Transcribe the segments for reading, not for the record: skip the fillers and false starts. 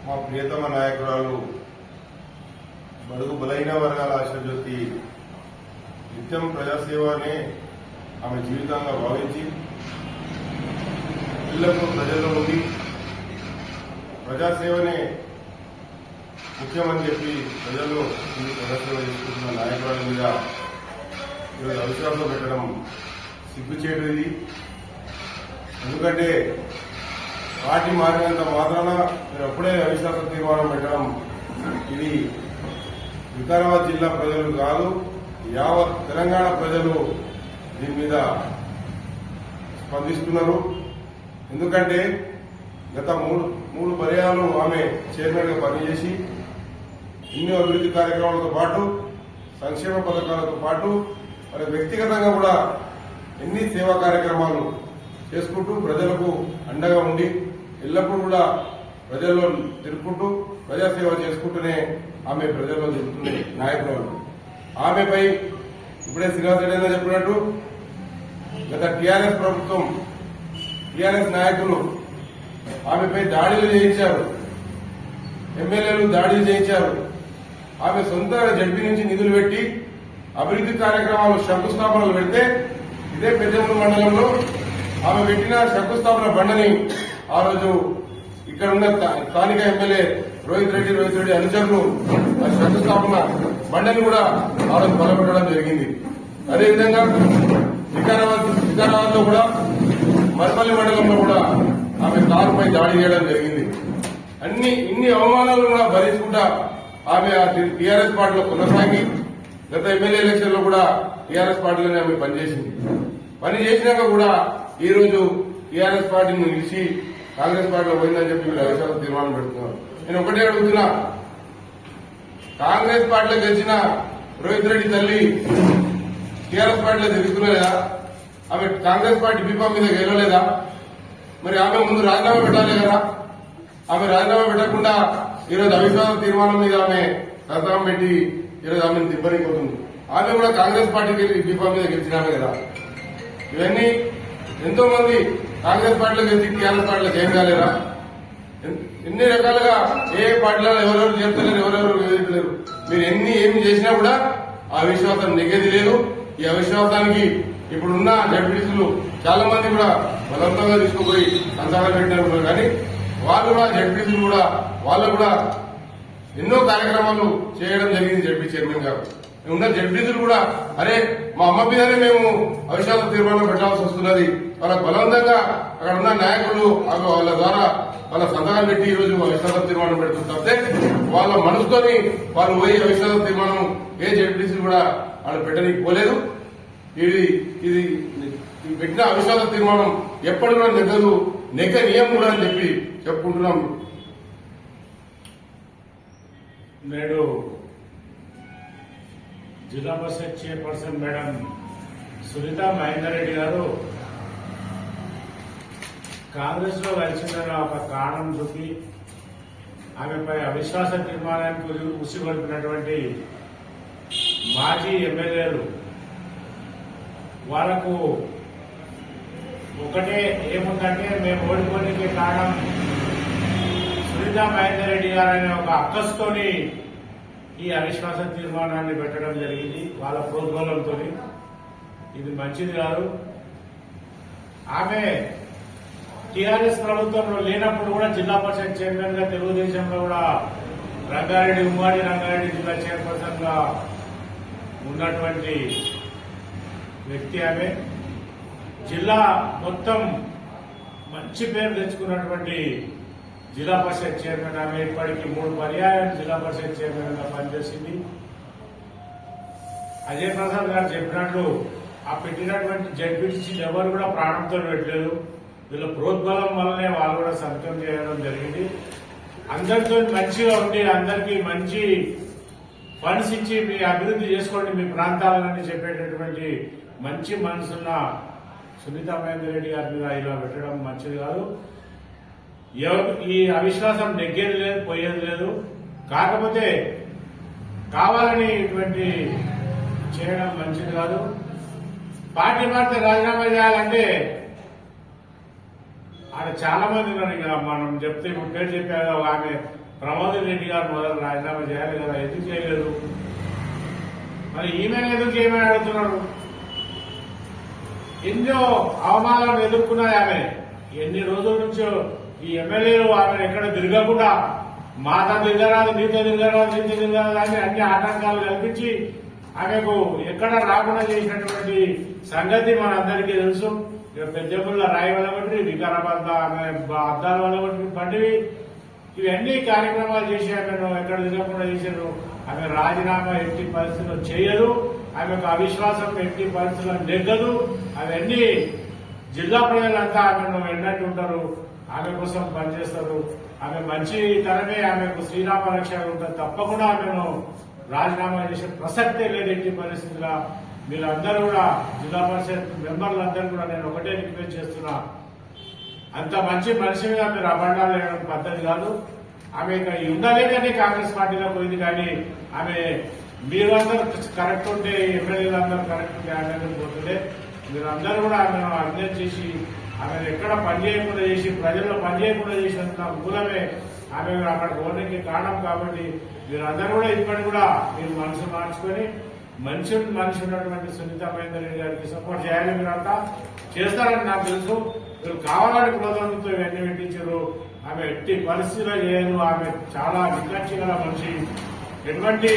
మా ప్రియతమ నాయకురాలు బడుగు బలైన వర్గాల ఆశాజ్యోతి నిత్యం ప్రజాసేవనే ఆమె జీవితంగా భావించి పిల్లలకు ప్రజల్లో ఉండి ప్రజాసేవనే ముఖ్యమని చెప్పి ప్రజల్లో ప్రజాసేవ చేసుకుంటున్న నాయకురాల మీద ఈరోజు అవిశ్వాసం పెట్టడం సిగ్గుచేటది. ఎందుకంటే పార్టీ మారినంత మాత్రాన మీరు అప్పుడే అవిశ్వాస తీర్మానం పెట్టడం ఇది వికారాబాద్ జిల్లా ప్రజలు కాదు, యావత్ తెలంగాణ ప్రజలు దీని మీద స్పందిస్తున్నారు. ఎందుకంటే గత మూడు పర్యాలు ఆమె చైర్మన్ గా పనిచేసి ఎన్నో అభివృద్ధి కార్యక్రమాలతో పాటు సంక్షేమ పథకాలతో పాటు మరి వ్యక్తిగతంగా కూడా ఎన్ని సేవా కార్యక్రమాలు చేసుకుంటూ ప్రజలకు అండగా ఉండి ఎల్లప్పుడూ కూడా ప్రజల్లో తిరుగుకుంటూ ప్రజాసేవ చేసుకుంటూనే ఆమె ప్రజల్లో తిరుగుతున్న నాయకురాలు. ఆమెపై ఇప్పుడే శ్రీనివాస్ రెడ్డి చెప్పినట్టు గత టీఆర్ఎస్ ప్రభుత్వం టీఆర్ఎస్ నాయకులు ఆమెపై దాడులు చేయించారు, ఎమ్మెల్యేలు దాడులు చేయించారు. ఆమె సొంత జడ్పీ నుంచి నిధులు పెట్టి అభివృద్ధి కార్యక్రమాలు శంకుస్థాపనలు పెడితే ఇదే పెద్దమూరు మండలంలో ఆమె పెట్టిన శంకుస్థాపన బండని ఆ రోజు ఇక్కడ ఉన్న స్థానిక ఎమ్మెల్యే రోహిత్ రెడ్డి అనుచరులు ఆ శంకుస్థాపన బండని కూడా ఆ రోజు బలపెట్టడం జరిగింది. అదేవిధంగా వికారాబాద్ లో కూడా మరపల్లి మండలంలో కూడా ఆమె కారుపై దాడి చేయడం జరిగింది. ఇన్ని అవమానాలు కూడా భరించుకుంటా ఆమె టీఆర్ఎస్ పార్టీలో కొనసాగి గత ఎమ్మెల్యే ఎలక్షన్ లో కూడా టీఆర్ఎస్ పార్టీలోనే ఆమె పనిచేసినాక కూడా ఈ రోజు టీఆర్ఎస్ పార్టీని నిలిచి కాంగ్రెస్ పార్టీలో పోయిందని చెప్పి వీళ్ళు అవిశ్వాస తీర్మానం పెడుతున్నారు. నేను ఒకటే అడుగుతున్నా, కాంగ్రెస్ పార్టీలో గెలిచిన రోహిత్ రెడ్డి తల్లి టీఆర్ఎస్ పార్టీలో తిరుగుతున్నదా? ఆమె కాంగ్రెస్ పార్టీ బీపా మీద గెలవలేదా? మరి ఆమె ముందు రాజీనామా పెట్టాలి కదా. ఆమె రాజీనామా పెట్టకుండా ఈరోజు అవిశ్వాస తీర్మానం మీద ఆమె సంతకం పెట్టి ఈరోజు ఆమెను దిబ్బరిపోతుంది. ఆమె కూడా కాంగ్రెస్ పార్టీకి బీపా మీద గెలిచినామే కదా. ఇవన్నీ ఎంతో మంది కాంగ్రెస్ పార్టీలో గెలిచి టీఆర్ఎస్ పార్టీలో ఏం కాలేరా? ఎన్ని రకాలుగా ఏ పార్టీలో ఎవరెవరు చేస్తలేరు, ఎవరెవరు చేయట్లేరు. మీరు ఏమి చేసినా కూడా ఆ విశ్వాసం నెగ్గేది లేదు. ఈ అవిశ్వాసానికి ఇప్పుడున్న జడ్పీటీసీలు చాలా మంది కూడా బలవంతంగా తీసుకుపోయి సంతానం పెట్టినారు. కానీ వాళ్ళు కూడా జడ్పీటీసీలు కూడా వాళ్ళు కూడా ఎన్నో కార్యక్రమాలు చేయడం జరిగింది. జడ్పీ చైర్మన్ గారు ఉన్న జడ్పీటీసీలు కూడా అరే మా అమ్మ మీదనే మేము అవిశ్వాస తీర్మానం పెట్టాల్సి వస్తున్నది, వాళ్ళకు బలవంతంగా అక్కడ ఉన్న నాయకులు వాళ్ళ ద్వారా వాళ్ళ సంతకాలు పెట్టి ఈ రోజు అవిశ్వాస తీర్మానం పెడుతుంటే వాళ్ళ మనసుతోని వాళ్ళు పోయి అవిశ్వాస తీర్మానం ఏ జడ్పీటీసీ కూడా వాళ్ళు పెట్టడానికి పోలేదు. ఇది పెట్టిన అవిశ్వాస తీర్మానం ఎప్పటి కూడా నెగ్గదు, నెగ్గనీయం కూడా అని చెప్పి చెప్పుకుంటున్నాం. నేడు జిల్లా పరిషత్ చైర్పర్సన్ మేడం సునీత మహేందర్ రెడ్డి గారు కాంగ్రెస్ లో కలిసిందన్న ఒక కారణం చూపి ఆమెపై అవిశ్వాస తీర్మానానికి ఉసిగొల్పినటువంటి మాజీ ఎమ్మెల్యేలు వాళ్లకు ఒకటే ఏముందంటే మేము ఓడిపోనికి కారణం సునీత మహేందర్ రెడ్డి గారు అనే ఒక అక్కస్తోని ఈ అవిశ్వాస తీర్మానాన్ని పెట్టడం జరిగింది. వాళ్ళ ప్రోద్బలంతో ఇది మంచిది కాదు. ఆమె టీఆర్ఎస్ ప్రభుత్వంలో లేనప్పుడు కూడా జిల్లా పరిషత్ చైర్మన్ గా తెలుగుదేశంలో కూడా ఉమ్మడి రంగారెడ్డి జిల్లా చైర్పర్సన్ గా ఉన్నటువంటి వ్యక్తి. ఆమె జిల్లా మొత్తం మంచి పేరు తెచ్చుకున్నటువంటి జిల్లా పరిషత్ చైర్మన్. ఆమె ఇప్పటికీ 3 పర్యాయాలు జిల్లా పరిషత్ చైర్మన్ గా పనిచేసింది. అజయ్ ప్రసాద్ గారు చెప్పినట్లు ఆ పెట్టినటువంటి జడ్పీటీసీలు ఎవరు కూడా ప్రాణంతో పెట్టలేదు. వీళ్ళ ప్రోద్బలం వల్లనే వాళ్ళు కూడా సంతకం చేయడం జరిగింది. అందరితో మంచిగా ఉండి అందరికీ మంచి ఫండ్స్ ఇచ్చి మీ అభివృద్ధి చేసుకోండి మీ ప్రాంతాలని చెప్పేటటువంటి మంచి మనసున్న సునీత మహేందర్ రెడ్డి గారి మీద ఇలా పెట్టడం మంచిది కాదు. ఈ అవిశ్వాసం నెగ్గేది లేదు, పోయేది లేదు. కాకపోతే కావాలని ఇటువంటి చేయడం మంచిది కాదు. పార్టీ మారితే రాజీనామా చేయాలంటే ఆడ చాలా మంది ఉన్నారు. ఇక మనం చెప్తే ఇప్పుడు పేరు చెప్పారు. ఆమె ప్రమోద్ రెడ్డి గారు మొదలు రాజీనామా చేయాలి కదా, ఎందుకు చేయలేదు? మరి ఈమెను ఎందుకు చేయమని అడుగుతున్నారు? ఎన్నో అవమానాలను ఎదుర్కొన్నది ఆమె. ఎన్ని రోజుల నుంచో ఈ ఎమ్మెల్యేలు ఆమెను ఎక్కడ తిరగకుండా మాత తిరగరాదు, నీతో తిరగరాదు, నీతో తిరగరాదు అని అన్ని ఆటంకాలు కల్పించి ఆమెకు ఎక్కడ రాకుండా చేసినటువంటి సంగతి మనందరికీ తెలుసు. పెద్దపుల్ల రాయి వల్లగొట్టి, వికారాబాద్ ఆమె అద్దాల వల్లగొట్టి బండివి, ఇవన్నీ కార్యక్రమాలు చేసి ఆమెను ఎక్కడ తిరగకుండా చేశారు. ఆమె రాజీనామా ఎట్టి పరిస్థితుల్లో చేయదు, ఆమెకు అవిశ్వాసం ఎట్టి పరిస్థితుల్లో నెగ్గదు. అవన్నీ జిల్లా ప్రజలంతా ఆమెను ఎన్నట్టు ఉంటారు, ఆమె కోసం పనిచేస్తారు. ఆమె మంచితనమే ఆమెకు శ్రీరామ రక్ష ఉంటుంది. తప్పకుండా ఆమెను రాజీనామా చేసే ప్రసక్తే లేదు ఎట్టి పరిస్థితుల్లో. మీరందరూ కూడా జిల్లా పరిషత్ మెంబర్లందరూ కూడా నేను ఒకటే రిక్వెస్ట్ చేస్తున్నా, అంత మంచి మనిషి మీద మీరు అబండాలు వేయడం పద్ధతి కాదు. ఆమె ఇక్కడ ఉండలేదని కాంగ్రెస్ పార్టీలో పోయింది, కానీ ఆమె మీరు అందరూ కరెక్ట్ ఉంటే, ఎమ్మెల్యేలు అందరూ కరెక్ట్ ఉంటే ఆమె పోతుండే. మీరందరూ కూడా ఆమెను అర్థం చేసి ఆమెను ఎక్కడ పనిచేయకుండా చేసి ప్రజల్లో పనిచేయకుండా చేసినంత మూలమే ఆమె అక్కడ ఓనర్కి కారణం. కాబట్టి మీరందరూ కూడా ఇప్పటి కూడా మీరు మనసు మార్చుకొని మనిషి ఉన్నటువంటి సునీత మహేందర్ రెడ్డి గారికి సపోర్ట్ చేయాలి. మీరంతా చేస్తారని నాకు తెలుసు. మీరు కావాలని కులదొంగతో ఇవన్నీ పెట్టించారు. ఆమె ఎట్టి పరిస్థితిలో చేయదు. ఆమె చాలా వికక్ష గల మనిషి, ఎటువంటి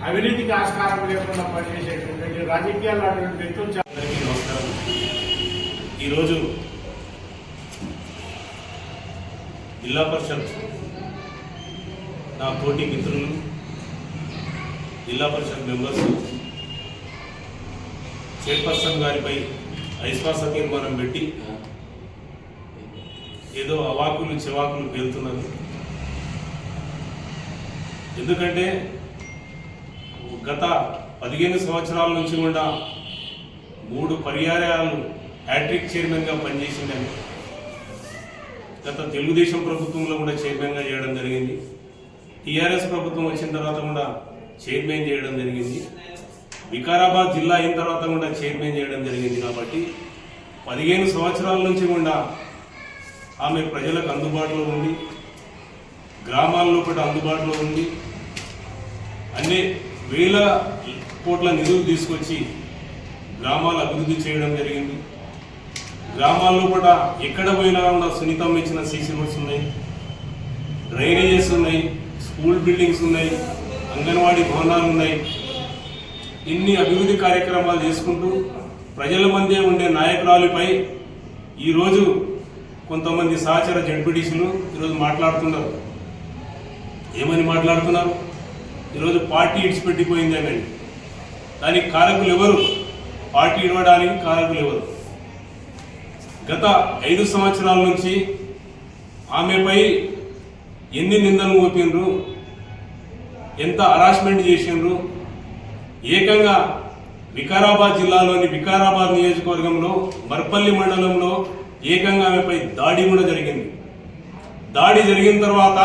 అవినీతికి ఆస్కారం లేకుండా పనిచేసేటువంటి రాజకీయాలు అటువంటి వ్యక్తులు. నమస్కారం. ఈరోజు జిల్లా పరిషత్ నా తోటి మిత్రులు, జిల్లా పరిషత్ మెంబర్స్ చైర్పర్సన్ గారిపై అవిశ్వాస తీర్మానం పెట్టి ఏదో అవాకులు చివాకులు పేలుతున్నారు. ఎందుకంటే గత 15 సంవత్సరాల నుంచి కూడా 3 పర్యాయాలు హ్యాట్రిక్ చైర్మన్గా పనిచేసిందని, గత తెలుగుదేశం ప్రభుత్వంలో కూడా చైర్మన్గా చేయడం జరిగింది. టీఆర్ఎస్ ప్రభుత్వం వచ్చిన తర్వాత కూడా చైర్మన్ చేయడం జరిగింది. వికారాబాద్ జిల్లా అయిన తర్వాత కూడా చైర్మన్ చేయడం జరిగింది. కాబట్టి 15 సంవత్సరాల నుంచి కూడా ఆమె ప్రజలకు అందుబాటులో ఉంది, గ్రామాల్లో కూడా అందుబాటులో ఉంది. అన్ని వేల కోట్ల నిధులు తీసుకొచ్చి గ్రామాలు అభివృద్ధి చేయడం జరిగింది. గ్రామాల్లో కూడా ఎక్కడ పోయినా కూడా సునీతం ఇచ్చిన సీసీ రోడ్స్ ఉన్నాయి, డ్రైనేజెస్ ఉన్నాయి, స్కూల్ బిల్డింగ్స్ ఉన్నాయి, అంగన్వాడీ భవనాలు ఉన్నాయి. ఇన్ని అభివృద్ధి కార్యక్రమాలు చేసుకుంటూ ప్రజల మధ్య ఉండే నాయకురాలిపై ఈరోజు కొంతమంది సహచర జడ్పీటీసీలు ఈరోజు మాట్లాడుతున్నారు. ఏమని మాట్లాడుతున్నారు? ఈరోజు పార్టీ ఇడిచిపెట్టిపోయింది అని. దానికి కారకులు ఎవరు? పార్టీ ఇవ్వడానికి కారకులు ఎవరు? గత 5 సంవత్సరాల నుంచి ఆమెపై ఎన్ని నిందలు మోపిండ్రు, ఎంత హరాస్మెంట్ చేసిండ్రు. ఏకంగా వికారాబాద్ జిల్లాలోని వికారాబాద్ నియోజకవర్గంలో మర్పల్లి మండలంలో ఏకంగా ఆమెపై దాడి కూడా జరిగింది. దాడి జరిగిన తర్వాత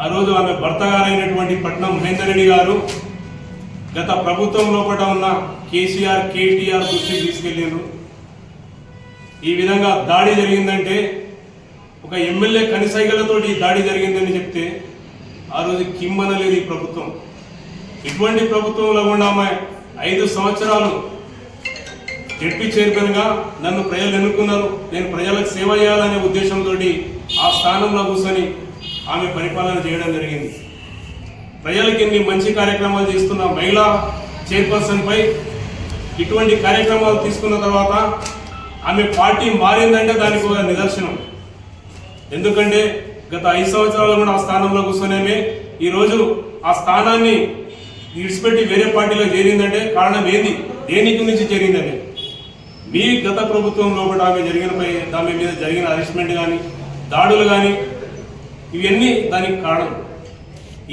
ఆ రోజు ఆమె భర్త గారైనటువంటి పట్నం మహేందర్ రెడ్డి గారు గత ప్రభుత్వం లోపల ఉన్న కేసీఆర్, కేటీఆర్ దృష్టికి తీసుకెళ్లారు. ఈ విధంగా దాడి జరిగిందంటే ఒక ఎమ్మెల్యే కనిసైగలతోటి దాడి జరిగిందని చెప్తే ఆ రోజు కిమ్మనలేదు ఈ ప్రభుత్వం. ఇటువంటి ప్రభుత్వంలో కూడా ఆమె 5 సంవత్సరాలు జడ్పీ చైర్మన్గా నన్ను ప్రజలు ఎన్నుకున్నారు, నేను ప్రజలకు సేవ చేయాలనే ఉద్దేశంతో ఆ స్థానంలో కూర్చొని ఆమె పరిపాలన చేయడం జరిగింది. ప్రజలకు ఎన్ని మంచి కార్యక్రమాలు చేస్తున్న మహిళా చైర్పర్సన్ పై ఇటువంటి కార్యక్రమాలు తీసుకున్న తర్వాత ఆమె పార్టీ మారిందంటే దానికి ఒక నిదర్శనం. ఎందుకంటే గత 5 సంవత్సరాలు కూడా ఆ స్థానంలో కూర్చొని ఈరోజు ఆ స్థానాన్ని విడిచిపెట్టి వేరే పార్టీలో చేరిందంటే కారణం ఏంది? దేనికి నుంచి చేరిందని మీ గత ప్రభుత్వంలో కూడా ఆమె మీద జరిగిన అరెస్ట్మెంట్ కానీ దాడులు కానీ ఇవన్నీ దానికి కారణం.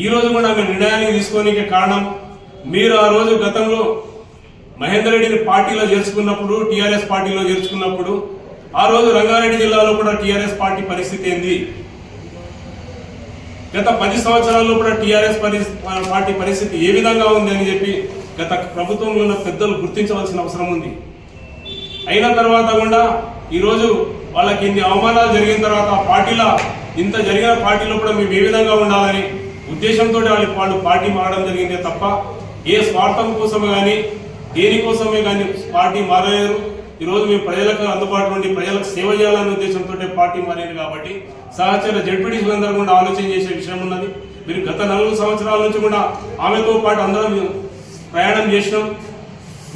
ఈరోజు కూడా ఆమె నిర్ణయానికి తీసుకోనికి కారణం మీరు ఆ రోజు గతంలో మహేందర్ రెడ్డిని పార్టీలో చేర్చుకున్నప్పుడు, టీఆర్ఎస్ పార్టీలో చేర్చుకున్నప్పుడు ఆ రోజు రంగారెడ్డి జిల్లాలో కూడా టీఆర్ఎస్ పార్టీ పరిస్థితి ఏంది? గత 10 సంవత్సరాల్లో కూడా టీఆర్ఎస్ పార్టీ పరిస్థితి ఏ విధంగా ఉంది అని చెప్పి గత ప్రభుత్వంలో ఉన్న పెద్దలు గుర్తించవలసిన అవసరం ఉంది. అయిన తర్వాత కూడా ఈరోజు వాళ్ళకి ఇన్ని అవమానాలు జరిగిన తర్వాత పార్టీలో ఇంత జరిగిన పార్టీలో కూడా మేము ఏ విధంగా ఉండాలని ఉద్దేశంతో వాళ్ళు పార్టీ మారడం జరిగిందే తప్ప ఏ స్వార్థం కోసమే కానీ దేనికోసమే కానీ పార్టీ మారలేరు. ఈరోజు మేము ప్రజలకు అందుబాటులో ఉండి ప్రజలకు సేవ చేయాలనే ఉద్దేశంతో పార్టీ మారింది కాబట్టి సహచర జడ్పీటీసీలందరూ కూడా ఆలోచన చేసే విషయం ఉన్నది. మీరు గత 4 సంవత్సరాల నుంచి కూడా ఆమెతో పాటు అందరం ప్రయాణం చేసినాం.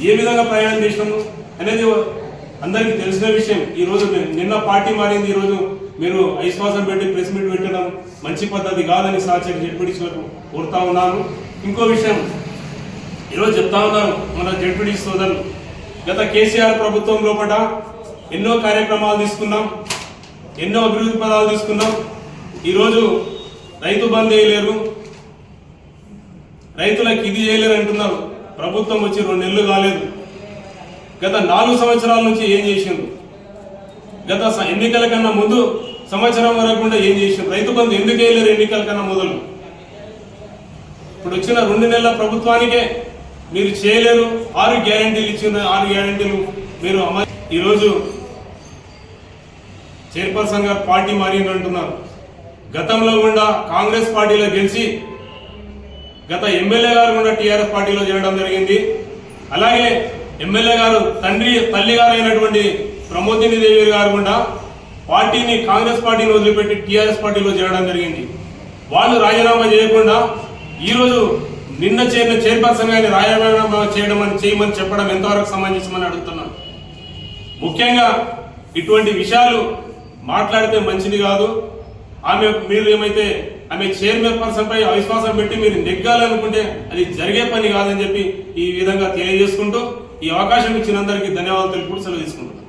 ఏ విధంగా ప్రయాణం చేసినాము అనేది అందరికీ తెలిసిన విషయం. ఈరోజు నిన్న పార్టీ మారింది, ఈరోజు మీరు అవిశ్వాసం పెట్టి ప్రెస్ మీట్ పెట్టడం మంచి పద్ధతి కాదని సహచర జడ్పీటీసీలకు కోరుతా ఉన్నాను. ఇంకో విషయం ఈరోజు చెప్తా ఉన్నాను మన జడ్పీటీసీ సోదరులు, గత కేసీఆర్ ప్రభుత్వం లోపల ఎన్నో కార్యక్రమాలు తీసుకున్నాం, ఎన్నో అభివృద్ధి పదాలు తీసుకున్నాం. ఈరోజు రైతు బంద్ చేయలేరు, రైతులకు ఇది చేయలేరు అంటున్నారు. ప్రభుత్వం వచ్చి 2 నెలలు కాలేదు. గత 4 సంవత్సరాల నుంచి ఏం చేసిండ్రు? గత ఎన్నికల కన్నా ముందు సంవత్సరం వరకు కూడా ఏం చేసిండ్రు? రైతు బంధు ఎందుకు వేయలేరు ఎన్నికల కన్నా మొదలు? ఇప్పుడు వచ్చిన 2 నెలల ప్రభుత్వానికే మీరు చేయలేరు. 6 గ్యారెంటీలు ఇచ్చిన 6 గ్యారెంటీలు మీరు అమలు. ఈరోజు చైర్పర్సన్ గారు పార్టీ మారింది అంటున్నారు. గతంలో కూడా కాంగ్రెస్ పార్టీలో గెలిచి గత ఎమ్మెల్యే గారు కూడా టీఆర్ఎస్ పార్టీలో చేరడం జరిగింది. అలాగే ఎమ్మెల్యే గారు తల్లి గారు అయినటువంటి ప్రమోదిని దేవి గారు కూడా పార్టీని కాంగ్రెస్ పార్టీని వదిలిపెట్టి టీఆర్ఎస్ పార్టీలో చేరడం జరిగింది. వాళ్ళు రాజీనామా చేయకుండా ఈరోజు నిన్న చేరిన చైర్పర్సన్ గారిని రాజీనామా చేయమని చెప్పడం ఎంతవరకు సమంజసమని అడుగుతున్నాను. ముఖ్యంగా ఇటువంటి విషయాలు మాట్లాడితే మంచిది కాదు. మీరు ఏమైతే ఆమె చైర్పర్సన్ పై అవిశ్వాసం పెట్టి మీరు నెగ్గాలనుకుంటే అది జరిగే పని కాదని చెప్పి ఈ విధంగా తెలియజేసుకుంటూ ఈ అవకాశం ఇచ్చినందరికీ ధన్యవాదాలు తెలుపుతూ సెలవు తీసుకుంటున్నాను.